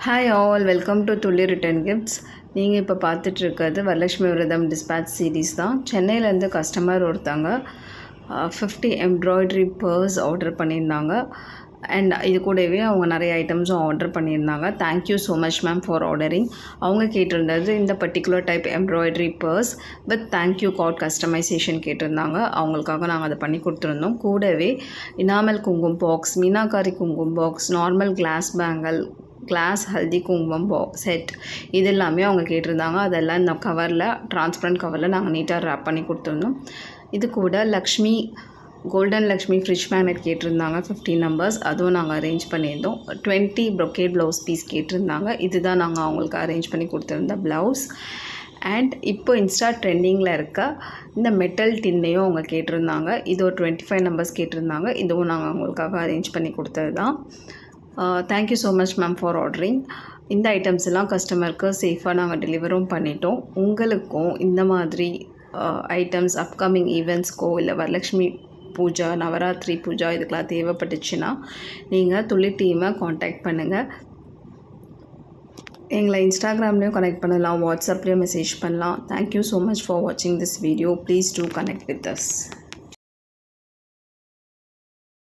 Hi all, welcome to துள்ளி return gifts. நீங்கள் இப்போ பார்த்துட்ருக்கிறது வரலட்சுமி விரதம் டிஸ்பேட்ச் சீரீஸ் தான். சென்னையிலேருந்து கஸ்டமர் ஒருத்தாங்க 50 எம்ப்ராய்டரி பர்ஸ் ஆர்டர் பண்ணியிருந்தாங்க. அண்ட் இது கூடவே அவங்க நிறைய ஐட்டம்ஸும் ஆர்டர் பண்ணியிருந்தாங்க. Thank you so much ma'am for ordering. அவங்க கேட்டிருந்தது இந்த particular type embroidery purse with thank you card customisation கேட்டிருந்தாங்க. அவங்களுக்காக நாங்கள் அதை பண்ணி கொடுத்துருந்தோம். கூடவே இனாமல் குங்குமம் box, meenakari kumkum box, normal glass bangle, glass haldi kumkum set, இது எல்லாமே அவங்க கேட்டிருந்தாங்க. அதெல்லாம் இந்த கவரில், டிரான்ஸ்பரண்ட் கவரில் நாங்கள் நீட்டாக ரேப் பண்ணி கொடுத்துருந்தோம். இது கூட Lakshmi golden Lakshmi fridge magnet கேட்டிருந்தாங்க 15 நம்பர்ஸ், அதுவும் நாங்கள் அரேஞ்ச் பண்ணியிருந்தோம். 20 ப்ரொக்கேட் ப்ளவுஸ் பீஸ் கேட்டிருந்தாங்க. இதுதான் நாங்கள் அவங்களுக்கு அரேஞ்ச் பண்ணி கொடுத்துருந்த ப்ளவுஸ். அண்ட் இப்போ இன்ஸ்டா ட்ரெண்டிங்கில் இருக்க இந்த மெட்டல் டின்னையும் அவங்க கேட்டிருந்தாங்க. இது ஒரு 25 நம்பர்ஸ் கேட்டிருந்தாங்க. இதுவும் நாங்கள் அவங்களுக்காக அரேஞ்ச் பண்ணி கொடுத்தது தான். Thank you so much ma'am for ordering. இந்த ஐட்டம்ஸ் எல்லாம் கஸ்டமருக்கு சேஃபாக நாங்கள் டெலிவரும் பண்ணிட்டோம். உங்களுக்கும் இந்த மாதிரி ஐட்டம்ஸ் அப்கமிங் ஈவெண்ட்ஸ்க்கோ இல்லை வரலட்சுமி பூஜா, நவராத்திரி பூஜா இதுக்கெலாம் தேவைப்பட்டுச்சுன்னா நீங்கள் துள்ளி டீமை காண்டாக்ட் பண்ணுங்கள். எங்களை இன்ஸ்டாகிராம்லேயும் கனெக்ட் பண்ணலாம், வாட்ஸ்அப்லேயும் மெசேஜ் பண்ணலாம். தேங்க்யூ ஸோ மச் ஃபார் வாட்சிங் this video. Please do connect with us.